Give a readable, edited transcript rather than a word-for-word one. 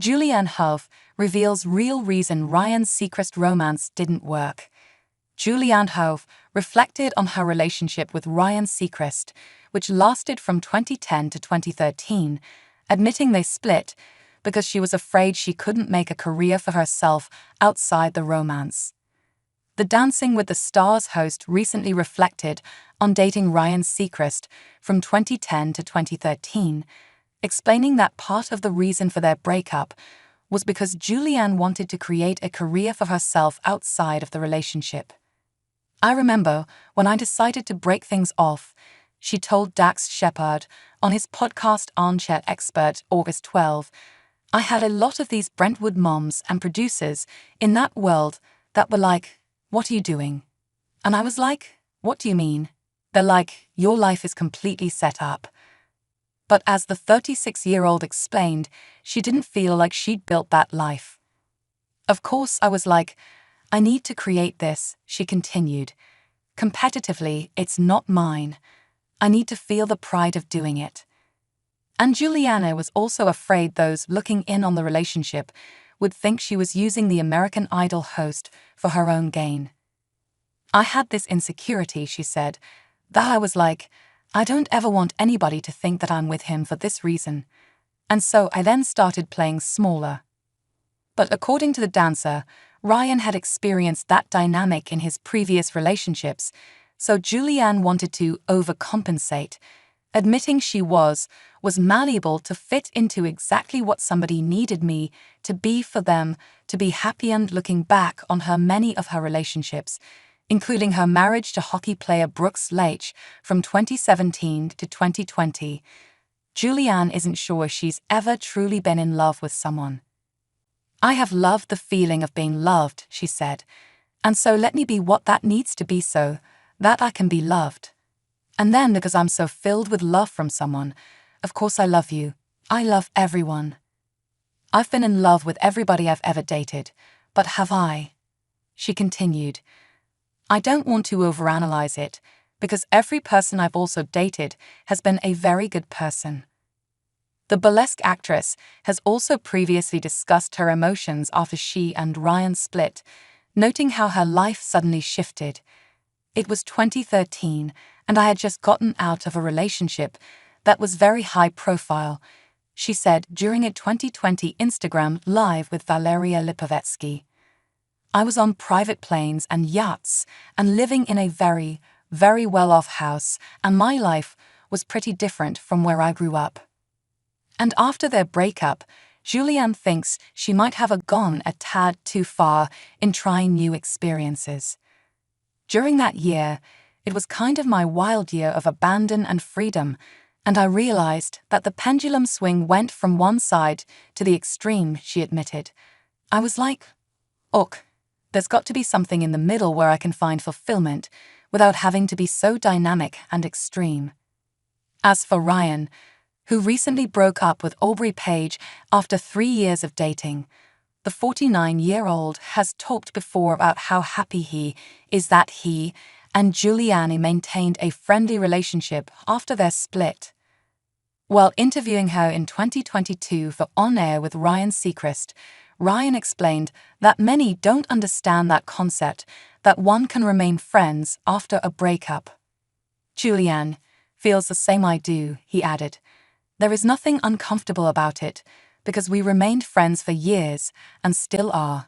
Julianne Hough reveals real reason Ryan's Seacrest romance didn't work. Julianne Hough reflected on her relationship with Ryan Seacrest, which lasted from 2010 to 2013, admitting they split because she was afraid she couldn't make a career for herself outside the romance. The Dancing with the Stars host recently reflected on dating Ryan Seacrest from 2010 to 2013, explaining that part of the reason for their breakup was because Julianne wanted to create a career for herself outside of the relationship. "I remember when I decided to break things off," she told Shepard on his podcast Armchair Expert August 12, "I had a lot of these Brentwood moms and producers in that world that were like, 'What are you doing?' And I was like, 'What do you mean?' They're like, 'Your life is completely set up.'" But as the 36-year-old explained, she didn't feel like she'd built that life. "Of course, I was like, I need to create this," she continued. "Competitively, it's not mine. I need to feel the pride of doing it." And Julianne was also afraid those looking in on the relationship would think she was using the American Idol host for her own gain. "I had this insecurity," she said, "that I was like, I don't ever want anybody to think that I'm with him for this reason. And so I then started playing smaller." But according to the dancer, Ryan had experienced that dynamic in his previous relationships, so Julianne wanted to overcompensate, admitting she was malleable to fit into exactly what somebody needed me to be for them to be happy. And looking back on many of her relationships, including her marriage to hockey player Brooks Leach from 2017 to 2020, Julianne isn't sure she's ever truly been in love with someone. "I have loved the feeling of being loved," she said, "and so let me be what that needs to be so that I can be loved. And then because I'm so filled with love from someone, of course I love you. I love everyone. I've been in love with everybody I've ever dated, but have I?" She continued, "I don't want to overanalyze it, because every person I've also dated has been a very good person." The burlesque actress has also previously discussed her emotions after she and Ryan split, noting how her life suddenly shifted. "It was 2013, and I had just gotten out of a relationship that was very high profile," she said during a 2020 Instagram Live with Valeria Lipovetsky. "I was on private planes and yachts and living in a very, very well-off house, and my life was pretty different from where I grew up." And after their breakup, Julianne thinks she might have gone a tad too far in trying new experiences. "During that year, it was kind of my wild year of abandon and freedom, and I realized that the pendulum swing went from one side to the extreme," she admitted. "I was like, ok, there's got to be something in the middle where I can find fulfillment without having to be so dynamic and extreme." As for Ryan, who recently broke up with Aubrey Page after 3 years of dating, the 49-year-old has talked before about how happy he is that he and Julianne maintained a friendly relationship after their split. While interviewing her in 2022 for On Air with Ryan Seacrest, Ryan explained that many don't understand that concept that one can remain friends after a breakup. "Julianne feels the same I do," he added. "There is nothing uncomfortable about it, because we remained friends for years and still are."